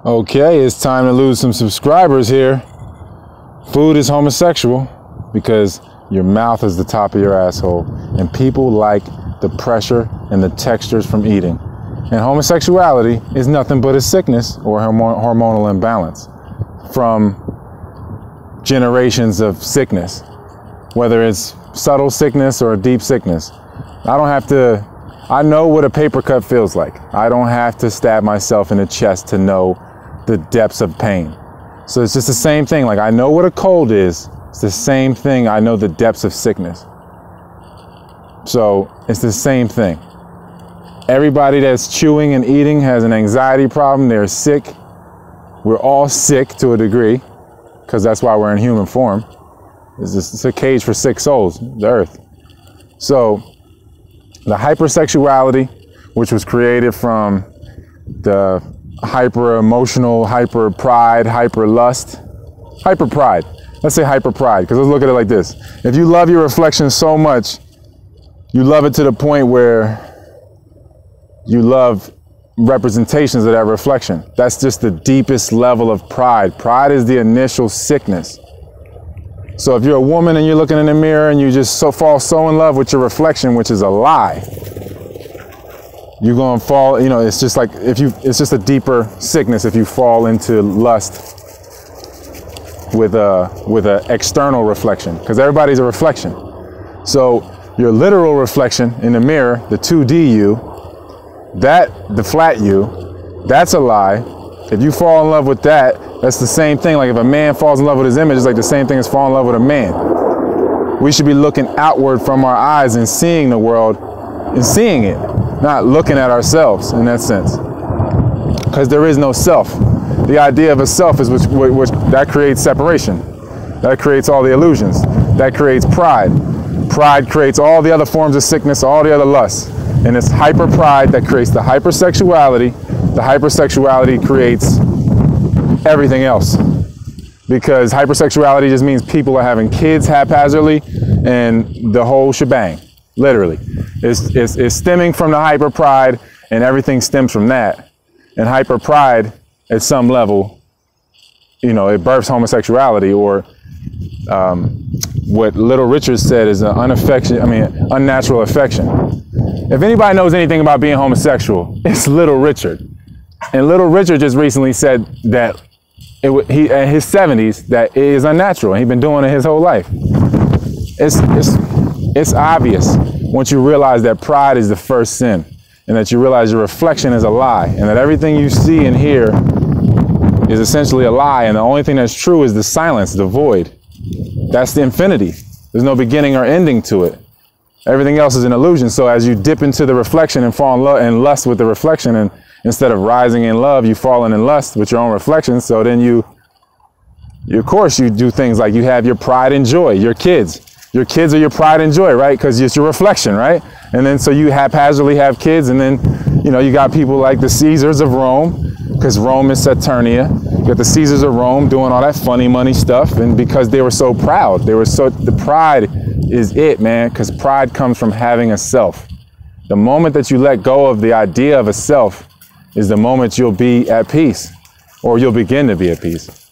Okay, it's time to lose some subscribers here. Food is homosexual because your mouth is the top of your asshole, and people like the pressure and the textures from eating. And homosexuality is nothing but a sickness or hormonal imbalance from generations of sickness, whether it's subtle sickness or deep sickness. I know what a paper cut feels like. I don't have to stab myself in the chest to know the depths of pain. So it's just the same thing. Like, I know what a cold is. It's the same thing. I know the depths of sickness. So it's the same thing. Everybody that's chewing and eating has an anxiety problem. They're sick. We're all sick to a degree, because that's why we're in human form. It's a cage for sick souls, the earth. So the hypersexuality, which was created from the hyper emotional, hyper pride, hyper lust, hyper pride. Let's say hyper pride, because let's look at it like this. If you love your reflection so much, you love it to the point where you love representations of that reflection. That's just the deepest level of pride. Pride is the initial sickness. So if you're a woman and you're looking in the mirror and you just fall so in love with your reflection, which is a lie, you're going to fall, it's just like it's just a deeper sickness if you fall into lust with a external reflection, because everybody's a reflection. So your literal reflection in the mirror, the 2D you, the flat you, that's a lie. If you fall in love with that, that's the same thing. Like if a man falls in love with his image, it's like the same thing as falling in love with a man. We should be looking outward from our eyes and seeing the world and seeing it, not looking at ourselves in that sense. Because there is no self. The idea of a self is which that creates separation. That creates all the illusions. That creates pride. Pride creates all the other forms of sickness, all the other lusts. And it's hyper pride that creates the hypersexuality. The hypersexuality creates everything else. Because hypersexuality just means people are having kids haphazardly and the whole shebang, literally. It's stemming from the hyper pride, and everything stems from that. And hyper pride, at some level, it births homosexuality, or what Little Richard said is an unnatural affection. If anybody knows anything about being homosexual, it's Little Richard. And Little Richard just recently said that he in his 70s that it is unnatural, and he's been doing it his whole life. It's obvious once you realize that pride is the first sin, and that you realize your reflection is a lie, and that everything you see and hear is essentially a lie, and the only thing that's true is the silence, the void. That's the infinity. There's no beginning or ending to it. Everything else is an illusion. So as you dip into the reflection and fall in love and lust with the reflection, and instead of rising in love, you fall in lust with your own reflection. So then of course you do things like you have your pride and joy, your kids. Your kids are your pride and joy, right? Because it's your reflection, right? And then so you haphazardly have kids, and then, you got people like the Caesars of Rome, because Rome is Saturnia. You got the Caesars of Rome doing all that funny money stuff, and because they were so proud, the pride is it, man, because pride comes from having a self. The moment that you let go of the idea of a self is the moment you'll be at peace, or you'll begin to be at peace.